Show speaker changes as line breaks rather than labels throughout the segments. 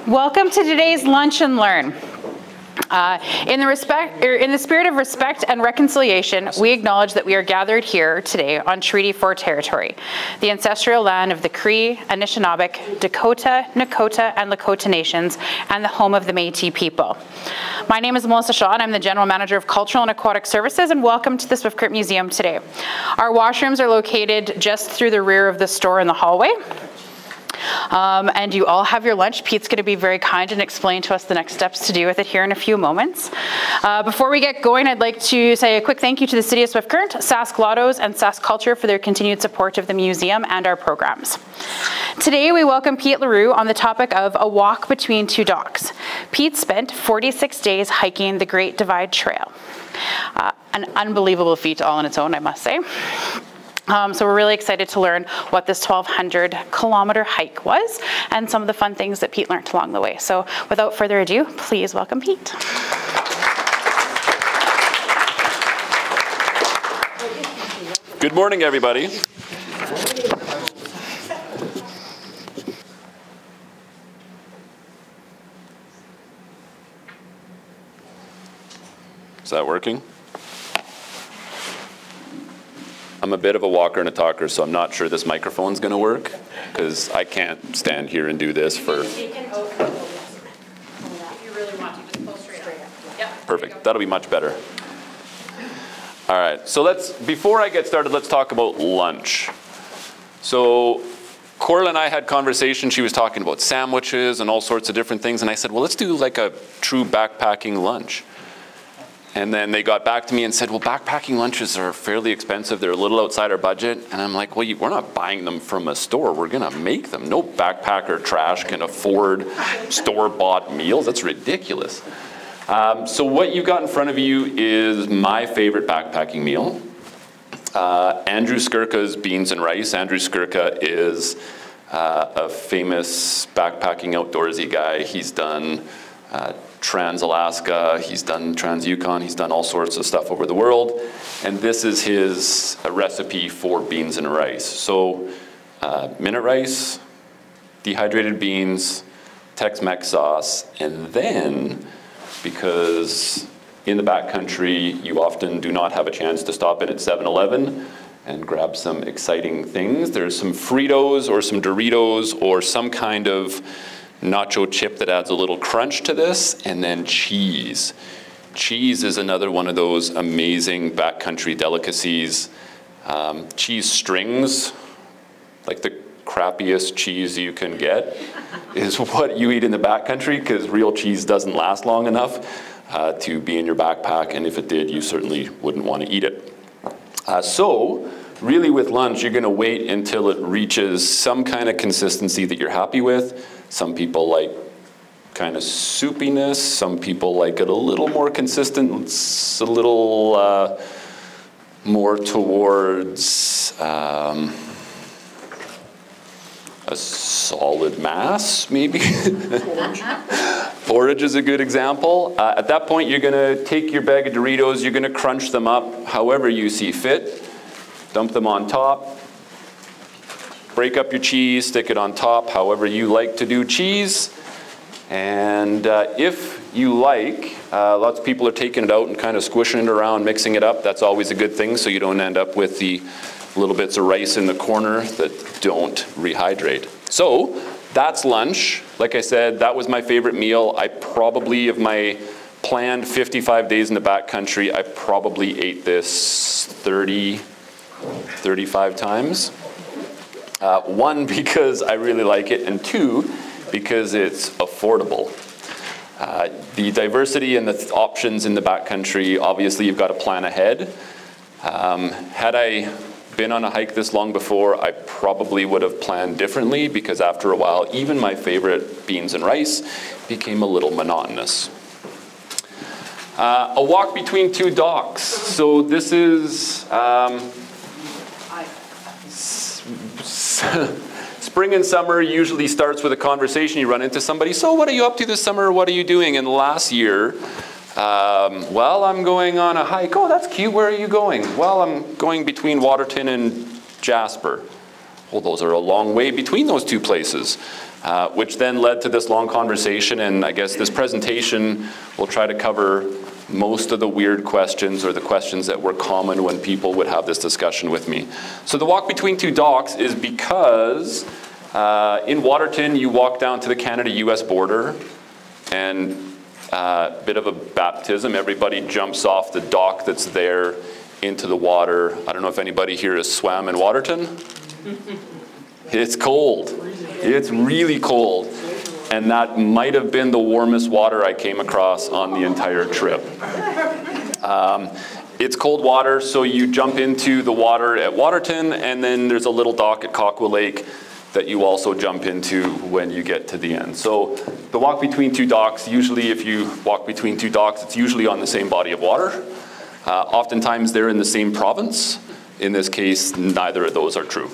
Welcome to today's Lunch and Learn. In the spirit of respect and reconciliation, we acknowledge that we are gathered here today on Treaty 4 territory, the ancestral land of the Cree, Anishinaabeg, Dakota, Nakota, and Lakota nations, and the home of the Métis people. My name is Melissa Shaw, and I'm the General Manager of Cultural and Aquatic Services, and welcome to the Swift Current Museum today. Our washrooms are located just through the rear of the store in the hallway. And you all have your lunch. Pete's going to be very kind and explain to us the next steps to do with it here in a few moments. Before we get going, I'd like to say a quick thank you to the City of Swift Current, Sask Lottos, and Sask Culture for their continued support of the museum and our programs. Today, we welcome Pete Leroux on the topic of a walk between two docks. Pete spent 46 days hiking the Great Divide Trail. An unbelievable feat all on its own, I must say. So we're really excited to learn what this 1,200-kilometer hike was and some of the fun things that Pete learned along the way. So without further ado, please welcome Pete.
Good morning, everybody. Is that working? I'm a bit of a walker and a talker, so I'm not sure this microphone's going to work, because I can't stand here and do this for... If you really want to, just pull straight up. Yep. Perfect. That'll be much better. All right. So before I get started, let's talk about lunch. So Corla and I had conversation. She was talking about sandwiches and all sorts of different things, and I said, well, let's do like a true backpacking lunch. And then they got back to me and said, well, backpacking lunches are fairly expensive. They're a little outside our budget. And I'm like, well, we're not buying them from a store. We're going to make them. No backpacker trash can afford store-bought meals. That's ridiculous. So what you've got in front of you is my favorite backpacking meal. Andrew Skirka's Beans and Rice. Andrew Skirka is a famous backpacking outdoorsy guy. He's done Trans-Alaska, he's done Trans-Yukon, he's done all sorts of stuff over the world. And this is his recipe for beans and rice. So minute rice, dehydrated beans, Tex-Mex sauce, and then, because in the backcountry you often do not have a chance to stop in at 7-Eleven and grab some exciting things. There's some Fritos or some Doritos or some kind of nacho chip that adds a little crunch to this, and then cheese. Cheese is another one of those amazing backcountry delicacies. Cheese strings, like the crappiest cheese you can get, is what you eat in the backcountry, because real cheese doesn't last long enough to be in your backpack, and if it did, you certainly wouldn't want to eat it. So really with lunch, you're going to wait until it reaches some kind of consistency that you're happy with. Some people like kind of soupiness. Some people like it a little more consistent. It's a little more towards a solid mass, maybe. Porridge is a good example. At that point, you're going to take your bag of Doritos. You're going to crunch them up however you see fit. Dump them on top. Break up your cheese, stick it on top, however you like to do cheese. And if you like, lots of people are taking it out and kind of squishing it around, mixing it up. That's always a good thing, so you don't end up with the little bits of rice in the corner that don't rehydrate. So that's lunch. Like I said, that was my favorite meal. I probably, of my planned 55 days in the backcountry, I probably ate this 35 times. One, because I really like it, and two, because it's affordable. The diversity and the options in the backcountry, obviously you've got to plan ahead. Had I been on a hike this long before, I probably would have planned differently, because after a while, even my favorite beans and rice became a little monotonous. A walk between two docks. So this is spring and summer usually starts with a conversation. You run into somebody, so what are you up to this summer? What are you doing? And last year, well, I'm going on a hike. Oh, that's cute. Where are you going? Well, I'm going between Waterton and Jasper. Well, those are a long way between those two places, which then led to this long conversation, and I guess this presentation will try to cover most of the weird questions or the questions that were common when people would have this discussion with me. So the walk between two docks is because in Waterton you walk down to the Canada-US border, and a bit of a baptism. Everybody jumps off the dock that's there into the water. I don't know if anybody here has swam in Waterton. It's cold. It's really cold. And that might have been the warmest water I came across on the entire trip. It's cold water, so you jump into the water at Waterton, and then there's a little dock at Kakwa Lake that you also jump into when you get to the end. So the walk between two docks, usually if you walk between two docks, it's usually on the same body of water. Oftentimes they're in the same province. In this case, neither of those are true.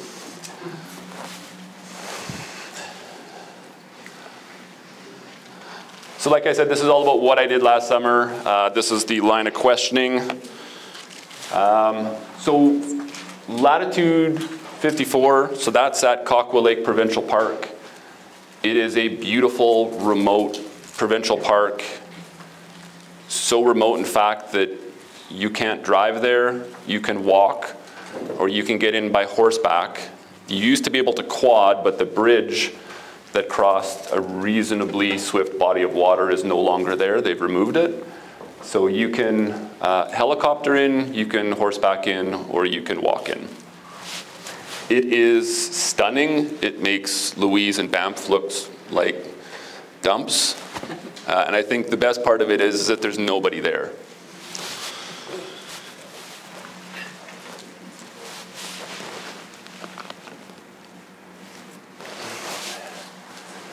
So like I said, this is all about what I did last summer. This is the line of questioning. So latitude 54, so that's at Kakwa Lake Provincial Park. It is a beautiful, remote provincial park. So remote, in fact, that you can't drive there. You can walk, or you can get in by horseback. You used to be able to quad, but the bridge that crossed a reasonably swift body of water is no longer there. They've removed it. So you can helicopter in, you can horseback in, or you can walk in. It is stunning. It makes Louise and Banff look like dumps. And I think the best part of it is that there's nobody there.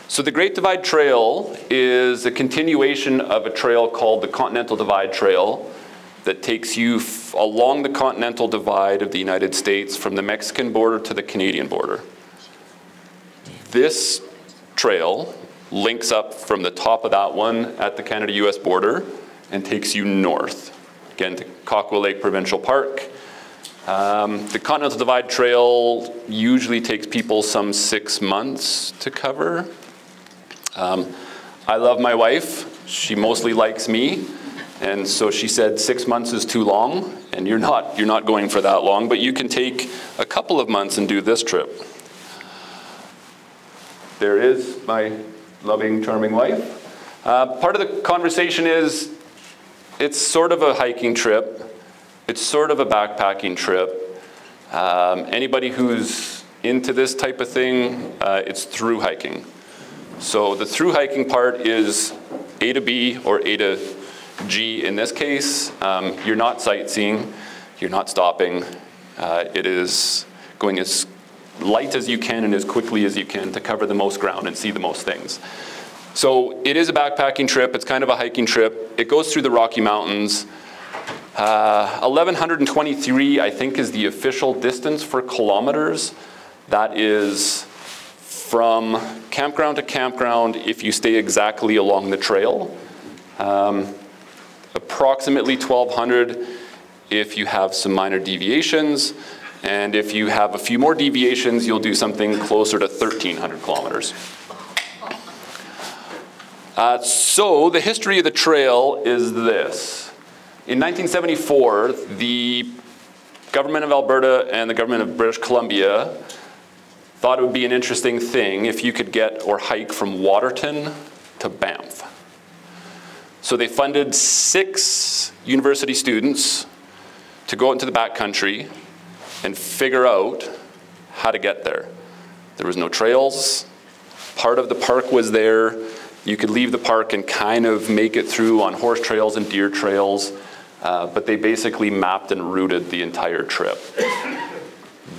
So the Great Divide Trail is a continuation of a trail called the Continental Divide Trail that takes you along the continental divide of the United States from the Mexican border to the Canadian border. This trail links up from the top of that one at the Canada-US border and takes you north, again to Kakwa Lake Provincial Park. The Continental Divide Trail usually takes people some 6 months to cover. I love my wife. She mostly likes me. And so she said 6 months is too long, and you're not going for that long, but you can take a couple of months and do this trip. There is my loving, charming wife. Part of the conversation is it's sort of a hiking trip. It's sort of a backpacking trip. Anybody who's into this type of thing, it's through hiking. So the through hiking part is A to B or A to G in this case. You're not sightseeing, you're not stopping. It is going as light as you can and as quickly as you can to cover the most ground and see the most things. So it is a backpacking trip, it's kind of a hiking trip. It goes through the Rocky Mountains. 1,123, I think, is the official distance for kilometers. That is from campground to campground if you stay exactly along the trail. Approximately 1,200 if you have some minor deviations, and if you have a few more deviations, you'll do something closer to 1,300 kilometers. So the history of the trail is this. In 1974, the government of Alberta and the government of British Columbia thought it would be an interesting thing if you could get or hike from Waterton to Banff. So they funded 6 university students to go out into the backcountry and figure out how to get there. There was no trails. Part of the park was there. You could leave the park and kind of make it through on horse trails and deer trails, but they basically mapped and routed the entire trip.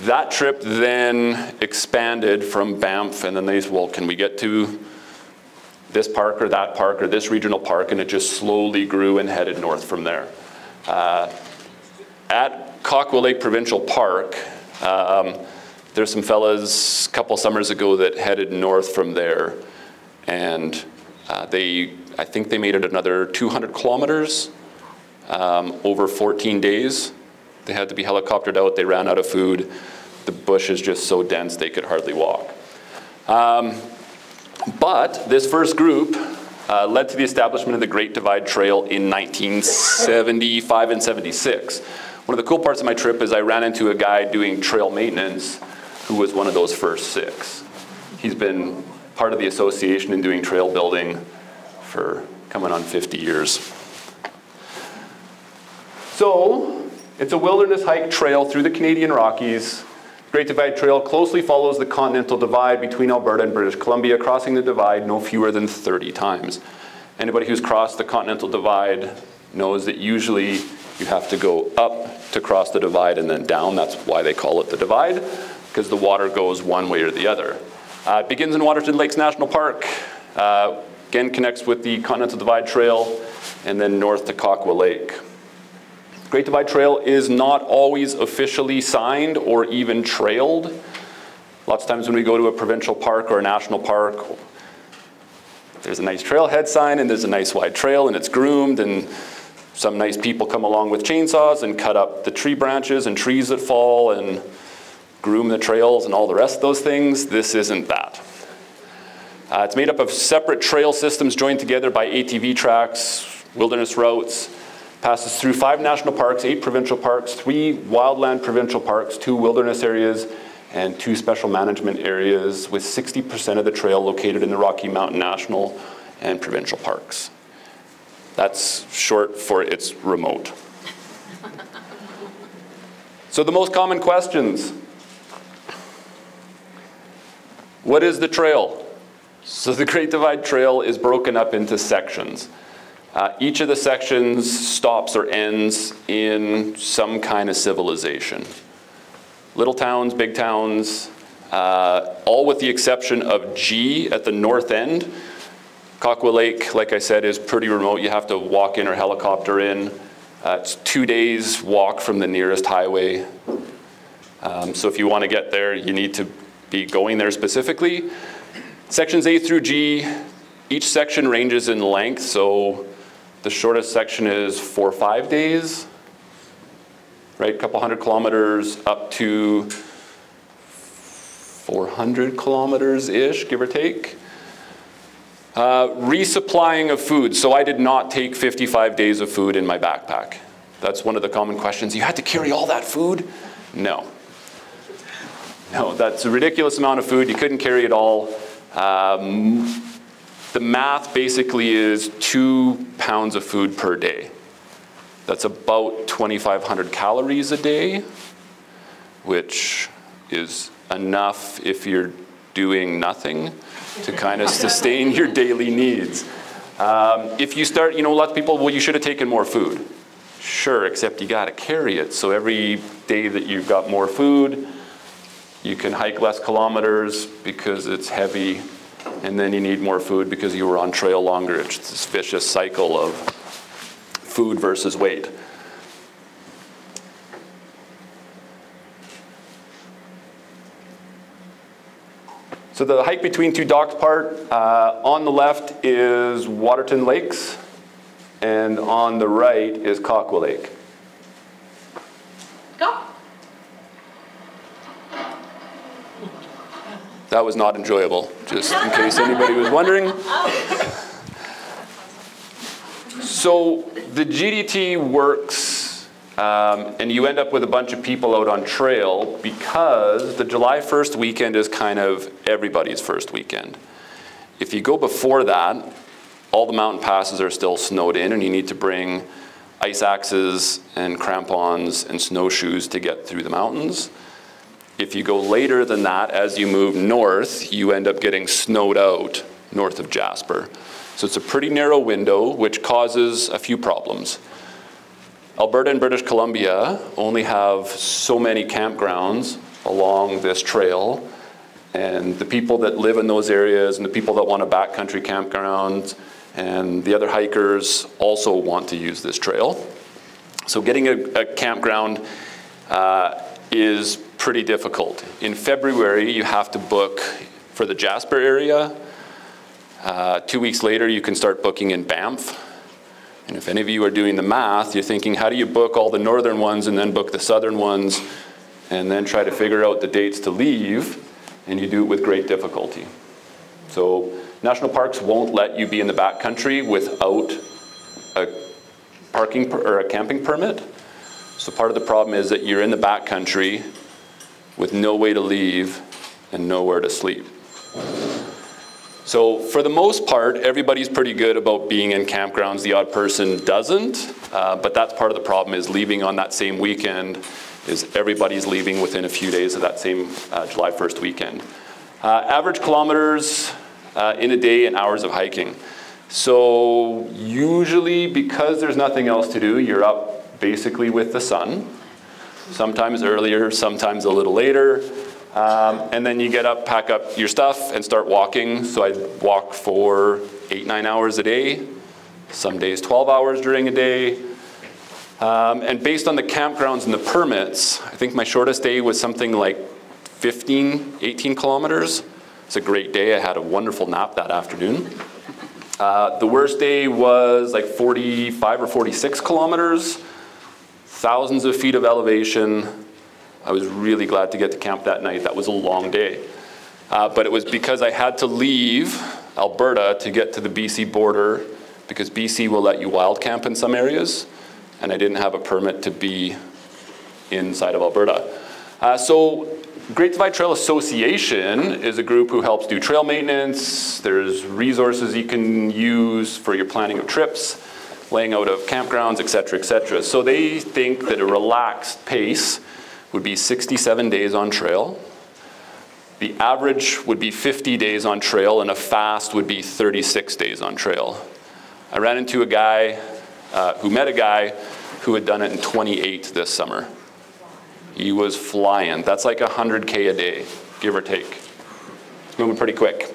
That trip then expanded from Banff, and then they said, well, can we get to this park or this regional park? And it just slowly grew and headed north from there. At Kakwa Lake Provincial Park, there's some fellas a couple summers ago that headed north from there, and I think they made it another 200 kilometers over 14 days. They had to be helicoptered out, they ran out of food. the bush is just so dense they could hardly walk. But this first group led to the establishment of the Great Divide Trail in 1975 and 76. One of the cool parts of my trip is I ran into a guy doing trail maintenance who was one of those first 6. He's been part of the association and doing trail building for coming on 50 years. So, it's a wilderness hike trail through the Canadian Rockies. Great Divide Trail closely follows the Continental Divide between Alberta and British Columbia, crossing the divide no fewer than 30 times. Anybody who's crossed the Continental Divide knows that usually you have to go up to cross the divide and then down. That's why they call it the divide, because the water goes one way or the other. It begins in Waterton Lakes National Park, again connects with the Continental Divide Trail, and then north to Kakwa Lake. Great Divide Trail is not always officially signed or even trailed. Lots of times when we go to a provincial park or a national park, there's a nice trailhead sign and there's a nice wide trail and it's groomed, and some nice people come along with chainsaws and cut up the tree branches and trees that fall and groom the trails and all the rest of those things. This isn't that. It's made up of separate trail systems joined together by ATV tracks, wilderness routes. Passes through 5 national parks, 8 provincial parks, 3 wildland provincial parks, 2 wilderness areas, and 2 special management areas, with 60% of the trail located in the Rocky Mountain National and Provincial Parks. That's short for it's remote. So the most common questions. What is the trail? So the Great Divide Trail is broken up into sections. Each of the sections stops or ends in some kind of civilization. Little towns, big towns, all with the exception of G at the north end. Kakwa Lake, like I said, is pretty remote. You have to walk in or helicopter in. It's 2 days walk from the nearest highway. So if you want to get there, you need to be going there specifically. Sections A through G, each section ranges in length, so the shortest section is 4 or 5 days, right? A couple 100 kilometers up to 400 kilometers-ish, give or take. Resupplying of food. So I did not take 55 days of food in my backpack. That's one of the common questions. You had to carry all that food? No. No, that's a ridiculous amount of food. You couldn't carry it all. The math basically is 2 pounds of food per day. That's about 2,500 calories a day, which is enough if you're doing nothing to kind of sustain your daily needs. If you start, lots of people, well, you should have taken more food. Sure, except you got to carry it. So every day that you've got more food, you can hike less kilometers because it's heavy. And then you need more food because you were on trail longer. It's this vicious cycle of food versus weight. So the hike between 2 docks part, on the left is Waterton Lakes, and on the right is Kakwa Lake.
Go.
That was not enjoyable, just in case anybody was wondering. So the GDT works, and you end up with a bunch of people out on trail because the July 1st weekend is kind of everybody's first weekend. If you go before that, all the mountain passes are still snowed in, and you need to bring ice axes and crampons and snowshoes to get through the mountains. If you go later than that, as you move north, you end up getting snowed out north of Jasper. So it's a pretty narrow window, which causes a few problems. Alberta and British Columbia only have so many campgrounds along this trail, and the people that live in those areas and the people that want a backcountry campground and the other hikers also want to use this trail. So getting a campground is pretty difficult. In February, you have to book for the Jasper area. 2 weeks later, you can start booking in Banff. And if any of you are doing the math, you're thinking, how do you book all the northern ones and then book the southern ones? and then try to figure out the dates to leave, and you do it with great difficulty. So national parks won't let you be in the backcountry without a parking or a camping permit. So part of the problem is that you're in the backcountry with no way to leave and nowhere to sleep. So for the most part, everybody's pretty good about being in campgrounds. The odd person doesn't, but that's part of the problem, is leaving on that same weekend, is everybody's leaving within a few days of that same July 1st weekend. Average kilometers in a day and hours of hiking. So usually, because there's nothing else to do, you're up basically with the sun, sometimes earlier, sometimes a little later. And then you get up, pack up your stuff, and start walking. So I walk for 8-9 hours a day, some days 12 hours during a day. And based on the campgrounds and the permits, I think my shortest day was something like 18 kilometers. It's a great day. I had a wonderful nap that afternoon. The worst day was like 45 or 46 kilometers, thousands of feet of elevation. I was really glad to get to camp that night. That was a long day. But it was because I had to leave Alberta to get to the BC border, because BC will let you wild camp in some areas, and I didn't have a permit to be inside of Alberta. So Great Divide Trail Association is a group who helps do trail maintenance. There's resources you can use for your planning of trips, laying out of campgrounds, et cetera, et cetera. So they think that a relaxed pace would be 67 days on trail. The average would be 50 days on trail, and a fast would be 36 days on trail. I ran into a guy who met a guy who had done it in 28 this summer. He was flying. That's like 100K a day, give or take. It's moving pretty quick.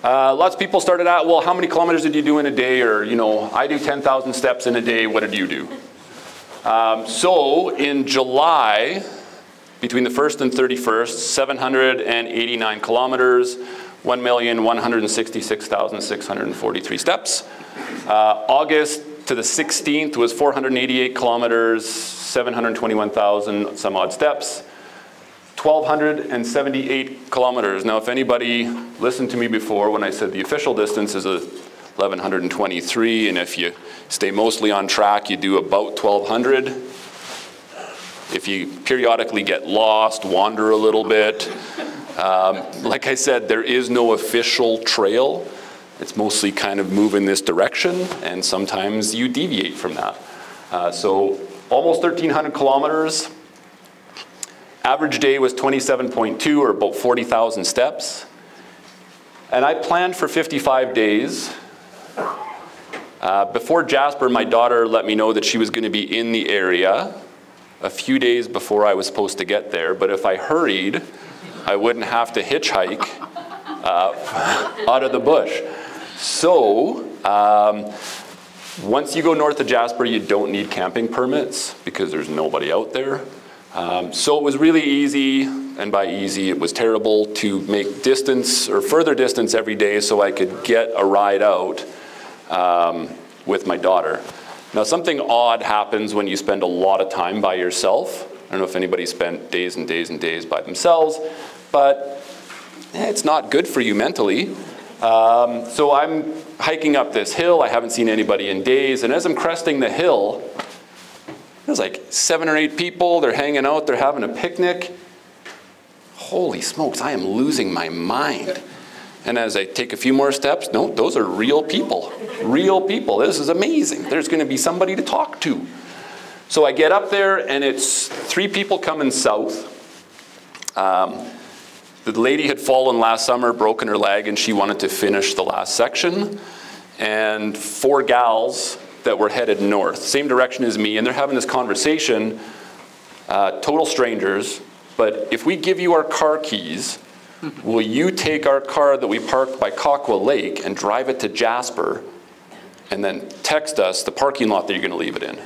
Lots of people started out, well, how many kilometers did you do in a day? Or, you know, I do 10,000 steps in a day. What did you do? So in July, between the 1st and 31st, 789 kilometers, 1,166,643 steps. August to the 16th was 488 kilometers, 721,000 some odd steps. 1,278 kilometers. Now, if anybody listened to me before when I said the official distance is 1,123, and if you stay mostly on track, you do about 1,200. If you periodically get lost, wander a little bit, like I said, there is no official trail. It's mostly kind of move in this direction, and sometimes you deviate from that. So almost 1,300 kilometers. Average day was 27.2, or about 40,000 steps. And I planned for 55 days. Before Jasper, my daughter let me know that she was going to be in the area a few days before I was supposed to get there. But if I hurried, I wouldn't have to hitchhike out of the bush. So once you go north of Jasper, you don't need camping permits because there's nobody out there. So it was really easy, and by easy, it was terrible, to make distance or further distance every day so I could get a ride out with my daughter. Now, something odd happens when you spend a lot of time by yourself. I don't know if anybody spent days and days and days by themselves, but it's not good for you mentally. So I'm hiking up this hill. I haven't seen anybody in days, and as I'm cresting the hill, there's like 7 or 8 people. They're hanging out. They're having a picnic. Holy smokes, I am losing my mind. And as I take a few more steps, no, those are real people. Real people. This is amazing. There's going to be somebody to talk to. So I get up there, and it's 3 people coming south. The lady had fallen last summer, broken her leg, and she wanted to finish the last section. And 4 gals that were headed north, same direction as me, and they're having this conversation, total strangers, but if we give you our car keys, will you take our car that we parked by Coquille Lake and drive it to Jasper, and then text us the parking lot that you're going to leave it in?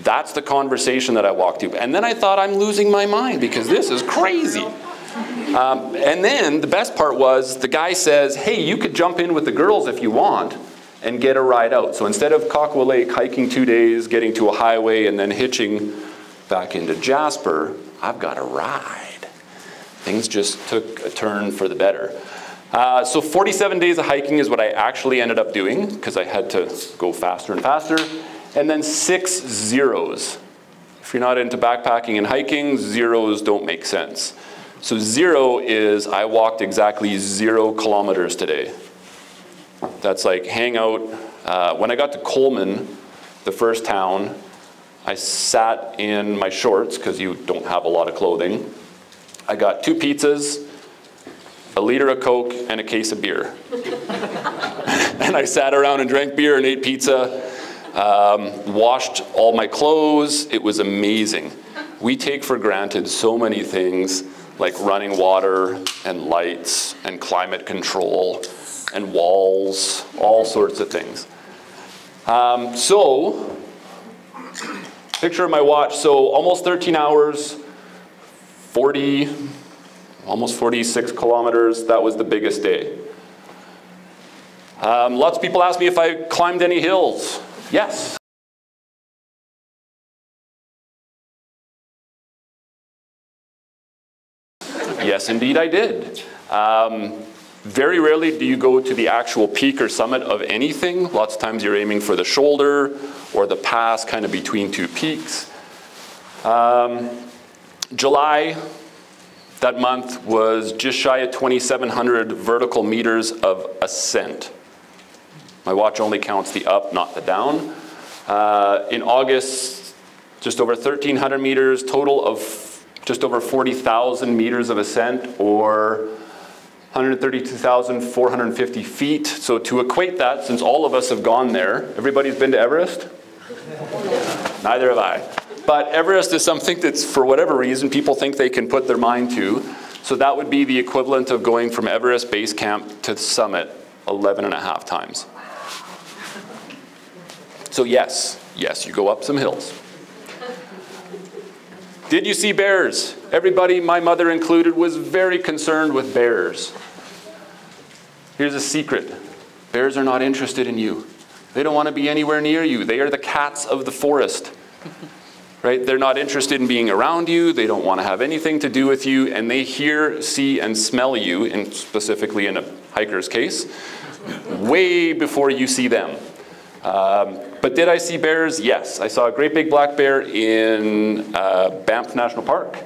That's the conversation that I walked to. And then I thought, I'm losing my mind because this is crazy. And then the best part was the guy says, hey, you could jump in with the girls if you want. and get a ride out. So instead of Kakwa Lake hiking 2 days, getting to a highway, and then hitching back into Jasper, I've got a ride. Things just took a turn for the better. So 47 days of hiking is what I actually ended up doing, because I had to go faster and faster. And then 6 zeros. If you're not into backpacking and hiking, zeros don't make sense. So 0 is I walked exactly 0 kilometers today. That's like hang out. When I got to Coleman, the first town, I sat in my shorts because you don't have a lot of clothing. I got 2 pizzas, a liter of Coke, and a case of beer. And I sat around and drank beer and ate pizza, washed all my clothes. It was amazing. We take for granted so many things like running water and lights and climate control and walls, all sorts of things. So, picture of my watch, so almost 13 hours, almost 46 kilometers, that was the biggest day. Lots of people ask me if I climbed any hills. Yes. Yes, indeed I did. Very rarely do you go to the actual peak or summit of anything. Lots of times you're aiming for the shoulder or the pass kind of between 2 peaks. July, that month, was just shy of 2,700 vertical meters of ascent. My watch only counts the up, not the down. In August, just over 1,300 meters, total of just over 40,000 meters of ascent, or 132,450 feet. So to equate that, since all of us have gone there, everybody's been to Everest? Neither have I. But Everest is something that's, for whatever reason, people think they can put their mind to. So that would be the equivalent of going from Everest Base Camp to the summit 11.5 times. So yes, you go up some hills. Did you see bears? Everybody, my mother included, was very concerned with bears. Here's a secret. Bears are not interested in you. They don't want to be anywhere near you. They are the cats of the forest. Right? They're not interested in being around you. They don't want to have anything to do with you. And they hear, see, and smell you, and specifically in a hiker's case, way before you see them. But did I see bears? Yes. I saw a great big black bear in Banff National Park.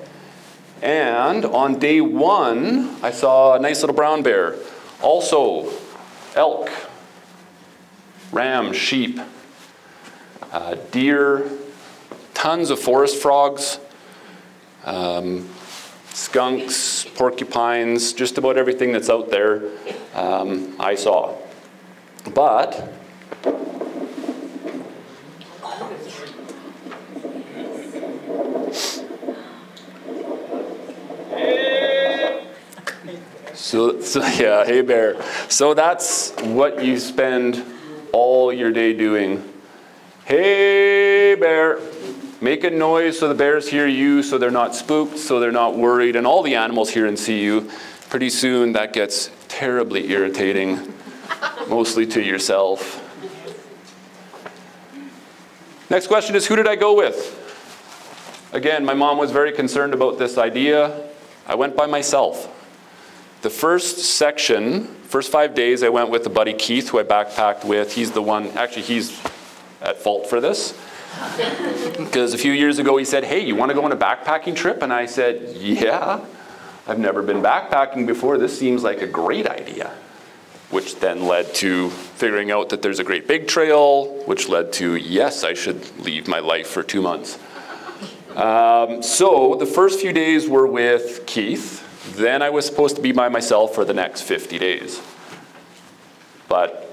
And on day 1, I saw a nice little brown bear. Also, elk, ram, sheep, deer, tons of forest frogs, skunks, porcupines, just about everything that's out there I saw. But So yeah, hey bear. So that's what you spend all your day doing. Hey bear. Make a noise so the bears hear you, so they're not spooked, so they're not worried, and all the animals hear and see you. Pretty soon that gets terribly irritating, mostly to yourself. Next question is, who did I go with? Again, my mom was very concerned about this idea. I went by myself. The first section, first 5 days, I went with a buddy Keith, who I backpacked with. He's the one, actually he's at fault for this. Because a few years ago he said, hey, you want to go on a backpacking trip? And I said, yeah, I've never been backpacking before. This seems like a great idea. Which then led to figuring out that there's a great big trail, which led to, yes, I should leave my life for 2 months. So the first few days were with Keith. Then I was supposed to be by myself for the next 50 days. But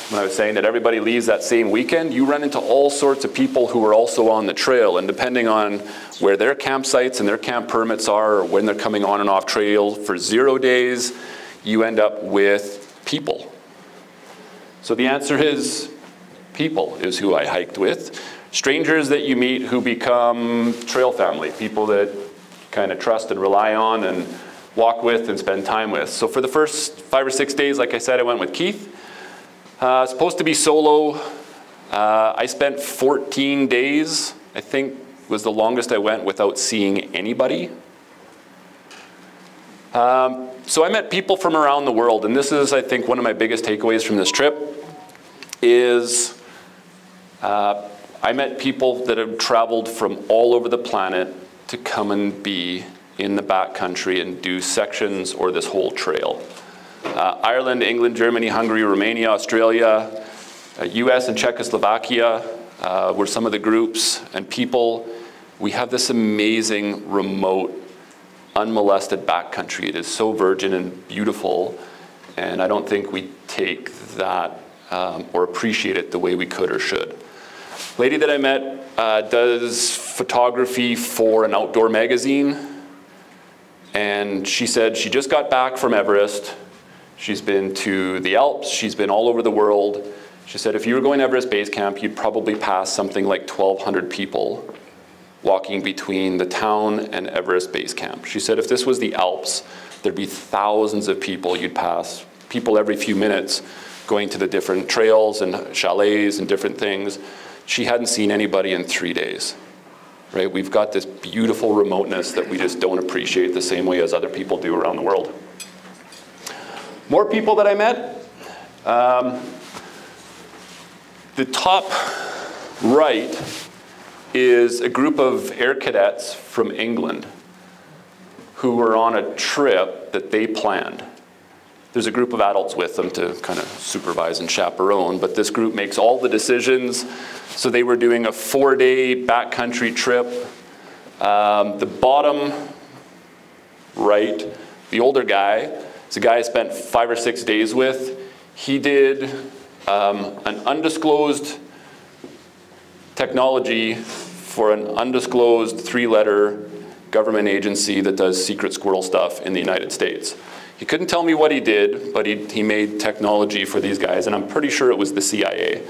when I was saying that everybody leaves that same weekend, you run into all sorts of people who are also on the trail, and depending on where their campsites and their camp permits are, or when they're coming on and off trail for 0 days, you end up with people. So the answer is people is who I hiked with. Strangers that you meet who become trail family, people that kind of trust and rely on and walk with and spend time with. So for the first 5 or 6 days, like I said, I went with Keith. Supposed to be solo. I spent 14 days, I think was the longest I went without seeing anybody. So I met people from around the world, and this is, I think, one of my biggest takeaways from this trip is I met people that have traveled from all over the planet to come and be in the backcountry and do sections or this whole trail. Ireland, England, Germany, Hungary, Romania, Australia, US and Czechoslovakia were some of the groups and people. We have this amazing, remote, unmolested backcountry. It is so virgin and beautiful, and I don't think we take that or appreciate it the way we could or should. Lady that I met does photography for an outdoor magazine, and she said she just got back from Everest. She's been to the Alps, she's been all over the world. She said if you were going to Everest Base Camp, you'd probably pass something like 1,200 people walking between the town and Everest Base Camp. She said if this was the Alps, there'd be thousands of people you'd pass, people every few minutes going to the different trails and chalets and different things. She hadn't seen anybody in 3 days, right? We've got this beautiful remoteness that we just don't appreciate the same way as other people do around the world. More people that I met. The top right is a group of air cadets from England who were on a trip that they planned. There's a group of adults with them to kind of supervise and chaperone, but this group makes all the decisions. So they were doing a 4-day backcountry trip. The bottom right, the older guy, is a guy I spent 5 or 6 days with. He did an undisclosed technology for an undisclosed 3-letter government agency that does secret squirrel stuff in the United States. He couldn't tell me what he did, but he made technology for these guys, and I'm pretty sure it was the CIA.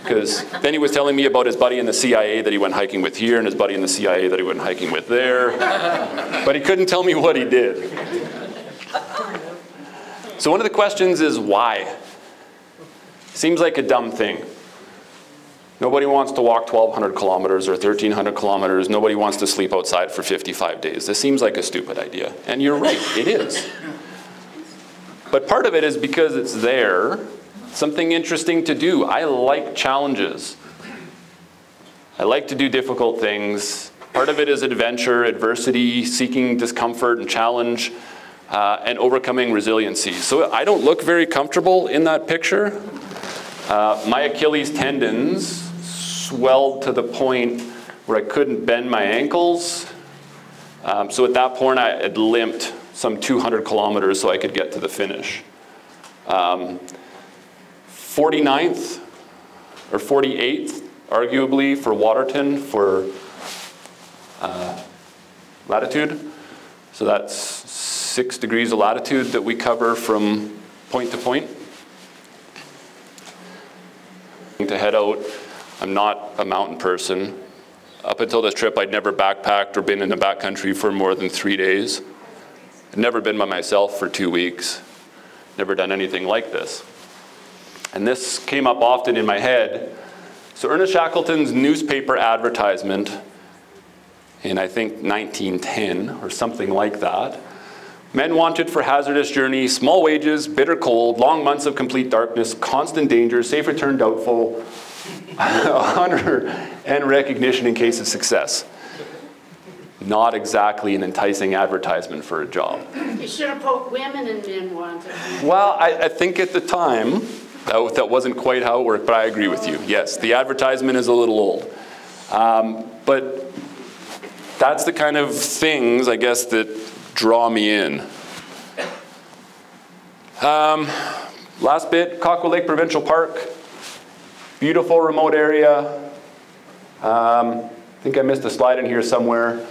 Because then he was telling me about his buddy in the CIA that he went hiking with here, and his buddy in the CIA that he went hiking with there. But he couldn't tell me what he did. So one of the questions is why? Seems like a dumb thing. Nobody wants to walk 1,200 kilometers or 1,300 kilometers. Nobody wants to sleep outside for 55 days. This seems like a stupid idea. And you're right, it is. But part of it is because it's there, something interesting to do. I like challenges. I like to do difficult things. Part of it is adventure, adversity, seeking discomfort and challenge, and overcoming resiliency. So I don't look very comfortable in that picture. My Achilles tendons swelled to the point where I couldn't bend my ankles. So at that point, I had limped some 200 kilometers so I could get to the finish. 49th or 48th, arguably, for Waterton for latitude. So that's 6 degrees of latitude that we cover from point to point. To head out, I'm not a mountain person. Up until this trip, I'd never backpacked or been in the backcountry for more than 3 days. I'd never been by myself for 2 weeks. Never done anything like this. And this came up often in my head. So Ernest Shackleton's newspaper advertisement in, I think, 1910 or something like that. Men wanted for hazardous journey, small wages, bitter cold, long months of complete darkness, constant danger, safe return doubtful, honor and recognition in case of success. Not exactly an enticing advertisement for a job.
You should have put women and men wanted.
Well, I think at the time, that wasn't quite how it worked, but I agree with you. Yes, the advertisement is a little old. But that's the kind of things, I guess, that draw me in. Last bit, Cockrell Lake Provincial Park. Beautiful remote area. I think I missed a slide in here somewhere.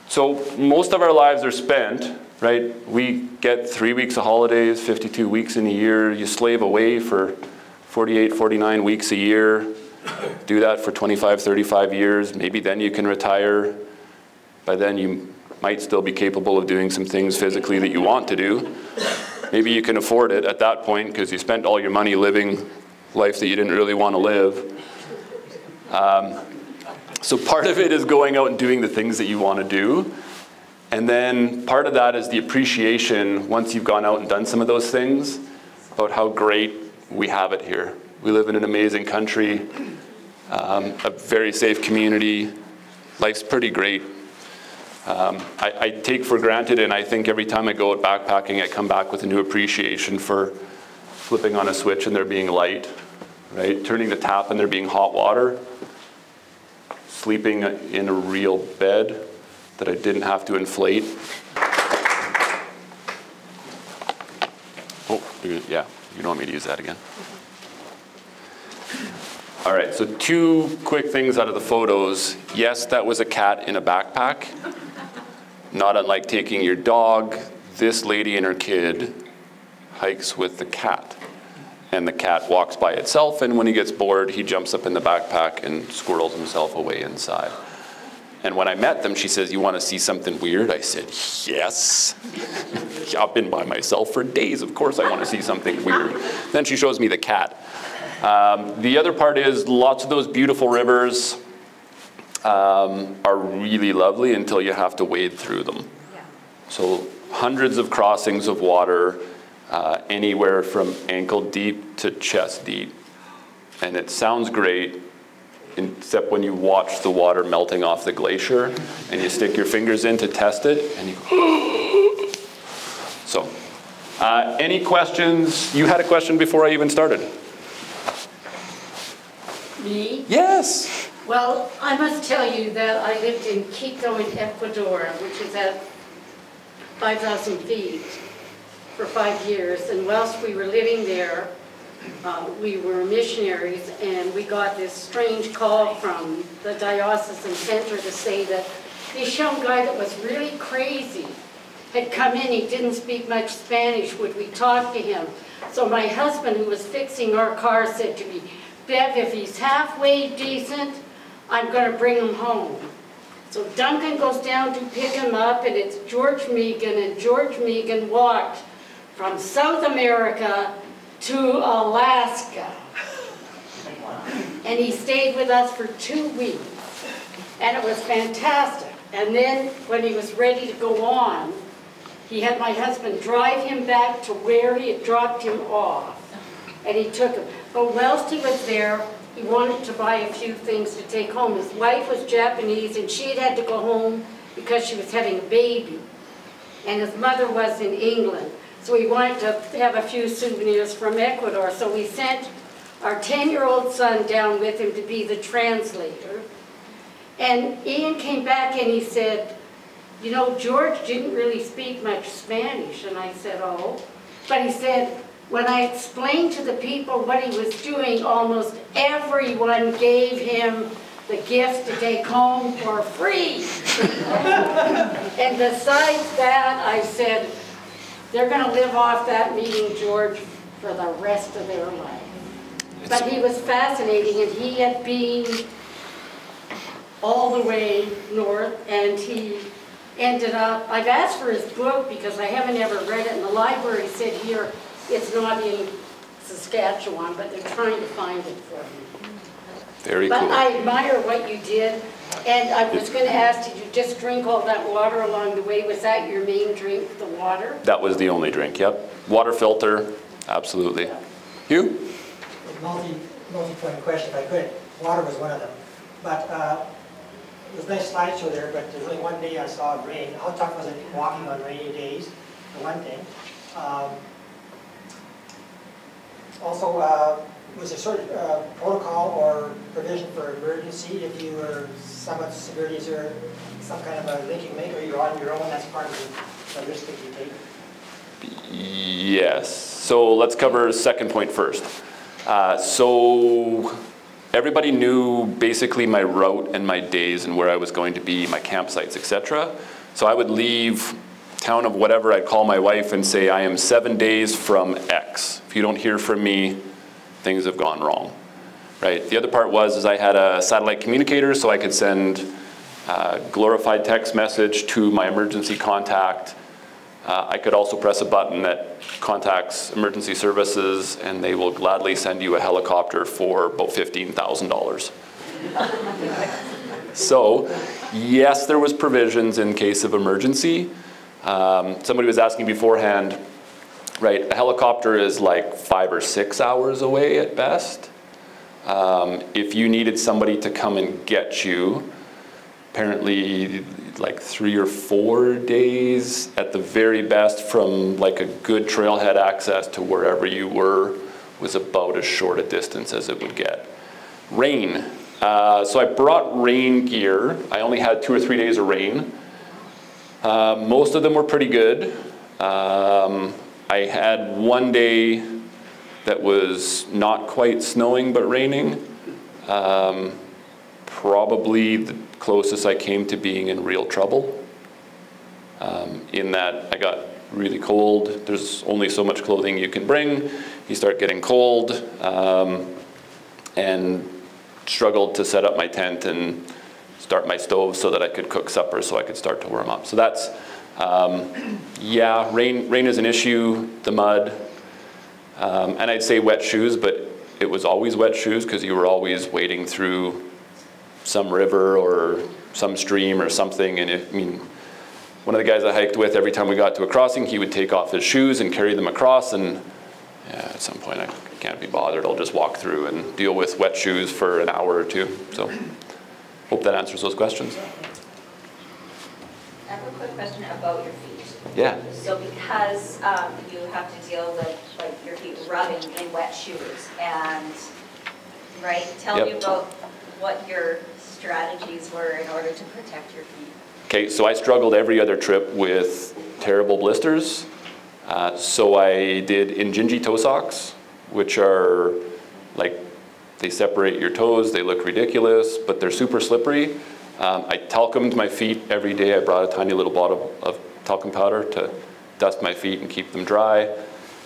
So most of our lives are spent, right? We get 3 weeks of holidays, 52 weeks in a year. You slave away for 48, 49 weeks a year. Do that for 25, 35 years. Maybe then you can retire. By then you might still be capable of doing some things physically that you want to do. Maybe you can afford it at that point because you spent all your money living life that you didn't really want to live. So part of it is going out and doing the things that you want to do. And then part of that is the appreciation, once you've gone out and done some of those things, about how great we have it here. We live in an amazing country, a very safe community. Life's pretty great. I take for granted, and I think every time I go out backpacking, I come back with a new appreciation for flipping on a switch and there being light, right? Turning the tap and there being hot water. Sleeping in a real bed that I didn't have to inflate. Oh, yeah, you don't want me to use that again. All right, so 2 quick things out of the photos. Yes, that was a cat in a backpack. Not unlike taking your dog, this lady and her kid hikes with the cat. And the cat walks by itself, and when he gets bored, he jumps up in the backpack and squirrels himself away inside. And when I met them, she says, "You want to see something weird?" I said, "Yes." I've been by myself for days. Of course I want to see something weird. Then she shows me the cat. The other part is lots of those beautiful rivers are really lovely until you have to wade through them. Yeah. So hundreds of crossings of water, anywhere from ankle deep to chest deep. And it sounds great, except when you watch the water melting off the glacier and you stick your fingers in to test it and you So, any questions? You had a question before I even started.
Me?
Yes.
Well, I must tell you that I lived in Quito in Ecuador, which is at 5,000 feet for 5 years. And whilst we were living there, we were missionaries, and we got this strange call from the diocesan center to say that this young guy that was really crazy had come in. He didn't speak much Spanish. Would we talk to him? So my husband, who was fixing our car, said to me, "Bev, if he's halfway decent, I'm going to bring him home." So Duncan goes down to pick him up, and it's George Megan, and George Megan walked from South America to Alaska. And he stayed with us for 2 weeks, and it was fantastic. And then when he was ready to go on, he had my husband drive him back to where he had dropped him off, and he took him. But whilst he was there, he wanted to buy a few things to take home. His wife was Japanese, and she had to go home because she was having a baby. And his mother was in England. So we wanted to have a few souvenirs from Ecuador. So we sent our 10-year-old son down with him to be the translator. And Ian came back and he said, "You know, George didn't really speak much Spanish." And I said, "Oh." But he said, "When I explained to the people what he was doing, almost everyone gave him the gift to take home for free." And besides that, I said, "They're going to live off that meeting, George, for the rest of their life." But he was fascinating, and he had been all the way north, and he ended up, I've asked for his book because I haven't ever read it, and the library said here it's not in Saskatchewan, but they're trying to find it for me.
Very cool.
But I admire what you did, and I was going to ask, did you just drink all that water along the way? Was that your main drink, the water?
That was the only drink, yep. Water filter, absolutely. Hugh?
Multi-point question, if I could. Water was one of them. But it was a nice slideshow there, but there's only one day I saw it rain. How tough was it walking on rainy days, for one thing? Also, was there sort of protocol or provision for emergency if you were somewhat severe? Is there some kind of a linking link, or you're on your own? That's part of the risk that you take.
Yes. So let's cover the second point first. So everybody knew basically my route and my days and where I was going to be, my campsites, etc. So I would leave town of whatever, I'd call my wife and say, "I am 7 days from X. If you don't hear from me, things have gone wrong." Right? The other part was I had a satellite communicator, so I could send a glorified text message to my emergency contact I could also press a button that contacts emergency services, and they will gladly send you a helicopter for about $15,000. So, yes, there was provisions in case of emergency. Somebody was asking beforehand, right, a helicopter is like 5 or 6 hours away at best. If you needed somebody to come and get you, apparently like 3 or 4 days at the very best from like a good trailhead access to wherever you were was about as short a distance as it would get. Rain. So I brought rain gear. I only had 2 or 3 days of rain. Most of them were pretty good. I had 1 day that was not quite snowing but raining. Probably the closest I came to being in real trouble. In that I got really cold. There's only so much clothing you can bring. You start getting cold, and struggled to set up my tent and start my stove so that I could cook supper so I could start to warm up. So that's, yeah, rain is an issue, the mud, and I'd say wet shoes, but it was always wet shoes because you were always wading through some river or some stream or something. And I mean, one of the guys I hiked with, every time we got to a crossing, he would take off his shoes and carry them across, and yeah, at some point I can't be bothered. I'll just walk through and deal with wet shoes for an hour or two. So hope that answers those questions.
I have a quick question about your feet.
Yeah.
So because you have to deal with like your feet rubbing in wet shoes, and right, tell me about what your strategies were in order to protect your feet.
Okay, so I struggled every other trip with terrible blisters. So I did Injinji toe socks, which are like, they separate your toes, they look ridiculous, but they're super slippery. I talcumed my feet every day. I brought a tiny little bottle of talcum powder to dust my feet and keep them dry.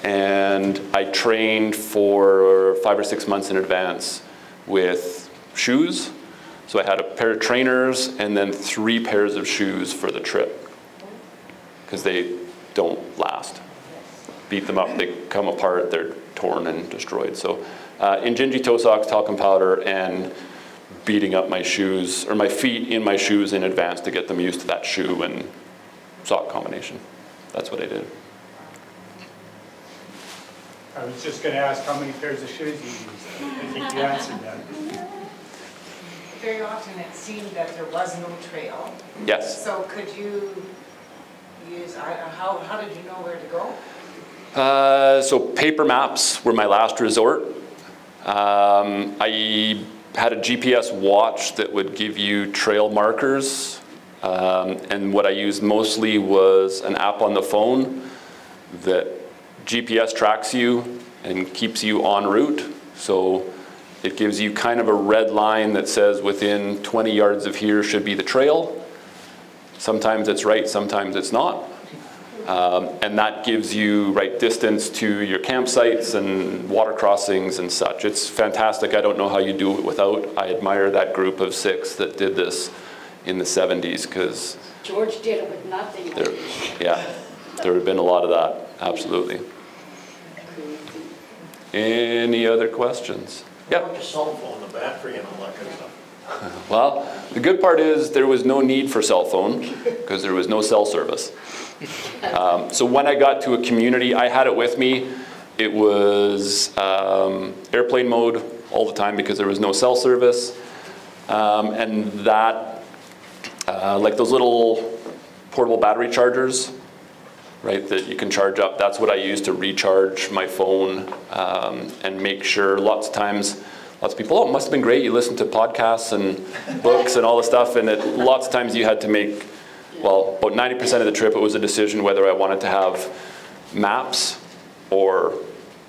And I trained for 5 or 6 months in advance with shoes. So I had a pair of trainers and then 3 pairs of shoes for the trip, because they don't last. Beat them up, they come apart, they're torn and destroyed. So Injinji toe socks, talcum powder, and beating up my shoes, or my feet in my shoes in advance to get them used to that shoe and sock combination. That's what I did.
I was just going to ask how many pairs of shoes you used. I think you answered that.
Very often it seemed that there was no trail.
Yes.
So could you use, how did you know where to go?
So paper maps were my last resort. I had a GPS watch that would give you trail markers. And what I used mostly was an app on the phone that GPS tracks you and keeps you en route. So it gives you kind of a red line that says within 20 yards of here should be the trail. Sometimes it's right, sometimes it's not. And that gives you right distance to your campsites and water crossings and such. It's fantastic. I don't know how you do it without. I admire that group of 6 that did this in the 70s, because
George did it with nothing.
yeah, there have been a lot of that, absolutely. Any other questions? Yeah.
About your cell phone, the battery and all that kind of stuff.
Well, the good part is there was no need for cell phone because there was no cell service. So when I got to a community, I had it with me. It was airplane mode all the time because there was no cell service. And that, like those little portable battery chargers, right, that you can charge up, that's what I use to recharge my phone and make sure lots of times, lots of people, oh, it must have been great, you listened to podcasts and books and all this stuff, and lots of times you had to make, well, about 90% of the trip it was a decision whether I wanted to have maps or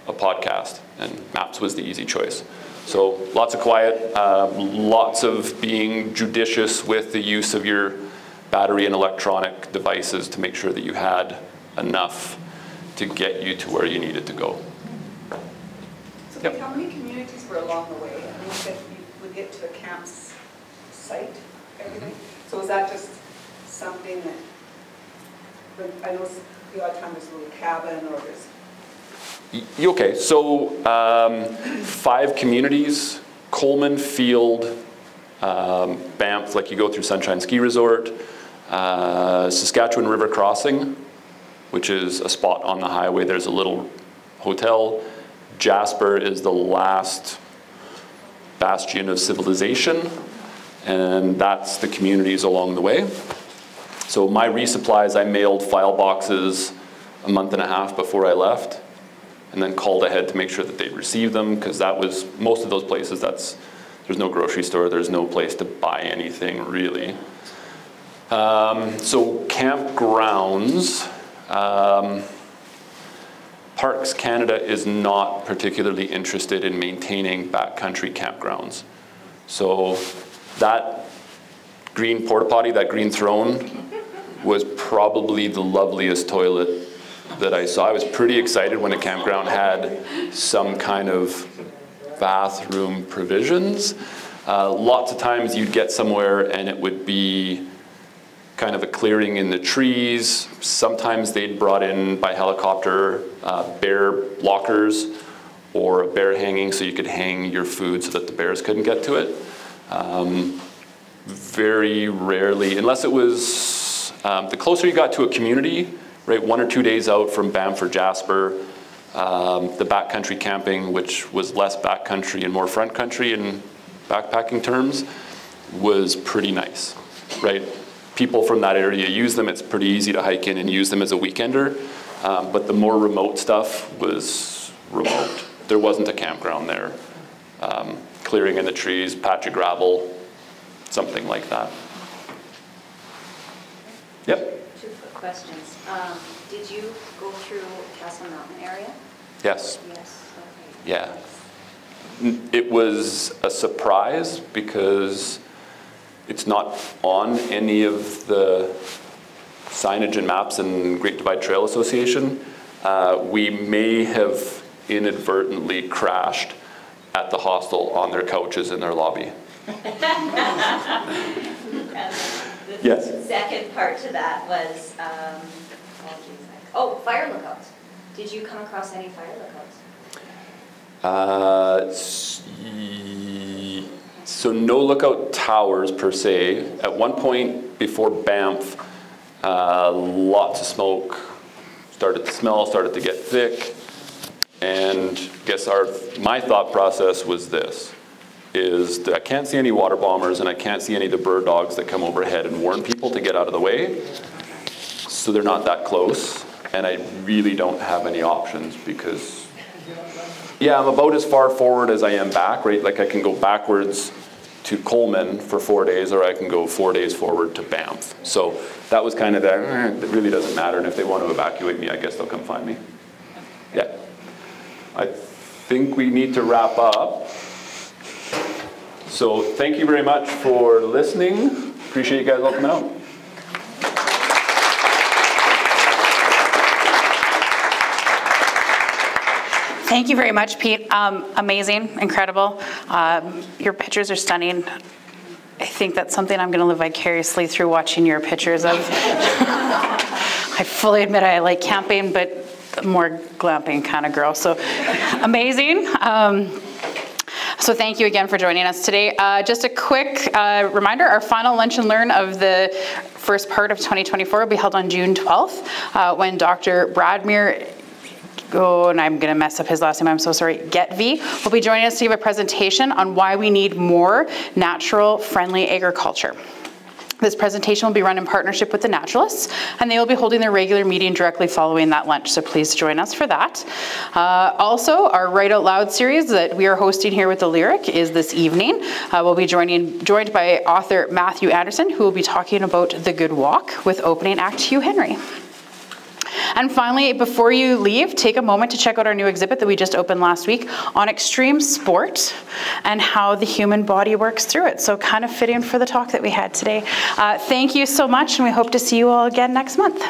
a podcast, and maps was the easy choice. So lots of quiet, lots of being judicious with the use of your battery and electronic devices to make sure that you had enough to get you to where you needed to go.
So yep. How many communities were along the way? I mean, you said you would get to a campsite, everything. So was that just something that, I know the odd time there's a little cabin or there's...
Okay, so 5 communities, Coleman, Field, Banff, like you go through Sunshine Ski Resort, Saskatchewan River Crossing, which is a spot on the highway. There's a little hotel. Jasper is the last bastion of civilization, and that's the communities along the way. So my resupplies, I mailed file boxes a month and a half before I left, and then called ahead to make sure that they'd received them, because that was, most of those places, there's no grocery store, there's no place to buy anything really. So campgrounds, Parks Canada is not particularly interested in maintaining backcountry campgrounds. So that green porta potty, that green throne, was probably the loveliest toilet that I saw. I was pretty excited when a campground had some kind of bathroom provisions. Lots of times you'd get somewhere and it would be kind of a clearing in the trees. Sometimes they'd brought in by helicopter bear lockers or a bear hanging so you could hang your food so that the bears couldn't get to it. Very rarely, unless it was, the closer you got to a community, right, 1 or 2 days out from Banff or Jasper, the backcountry camping, which was less backcountry and more front country in backpacking terms, was pretty nice, right? People from that area use them. It's pretty easy to hike in and use them as a weekender, but the more remote stuff was remote. There wasn't a campground there. Clearing in the trees, patch of gravel, something like that. Yep.
2 quick questions. Did you go through Castle Mountain area?
Yes.
Yes. Okay.
Yeah. It was a surprise because it's not on any of the signage and maps in Great Divide Trail Association. We may have inadvertently crashed at the hostel on their couches in their lobby. Yes.
Second part to that was, fire lookouts. Did you come across any fire lookouts?
So no lookout towers per se. At one point before Banff, lots of smoke, started to smell, started to get thick, and I guess my thought process was this, is that I can't see any water bombers and I can't see any of the bird dogs that come overhead and warn people to get out of the way, so they're not that close, and I really don't have any options because, yeah, I'm about as far forward as I am back, right? Like I can go backwards to Coleman for 4 days, or I can go 4 days forward to Banff. So that was kind of it really doesn't matter, and if they want to evacuate me, I guess they'll come find me. Yeah. I think we need to wrap up. So thank you very much for listening. Appreciate you guys all coming out.
Thank you very much, Pete. Amazing, incredible. Your pictures are stunning. I think that's something I'm going to live vicariously through watching your pictures of. I fully admit I like camping, but more glamping kind of girl. So amazing. So thank you again for joining us today. Just a quick reminder, our final Lunch and Learn of the first part of 2024 will be held on June 12th when Dr. Bradmere, and I'm going to mess up his last name, I'm so sorry, Getvy, will be joining us to give a presentation on why we need more natural friendly agriculture. This presentation will be run in partnership with the Naturalists, and they will be holding their regular meeting directly following that lunch, so please join us for that. Also, our Write Out Loud series that we are hosting here with the Lyric is this evening. We'll be joined by author Matthew Anderson, who will be talking about The Good Walk with opening act Hugh Henry. And finally, before you leave, take a moment to check out our new exhibit that we just opened last week on extreme sport and how the human body works through it. So kind of fitting for the talk that we had today. Thank you so much, and we hope to see you all again next month.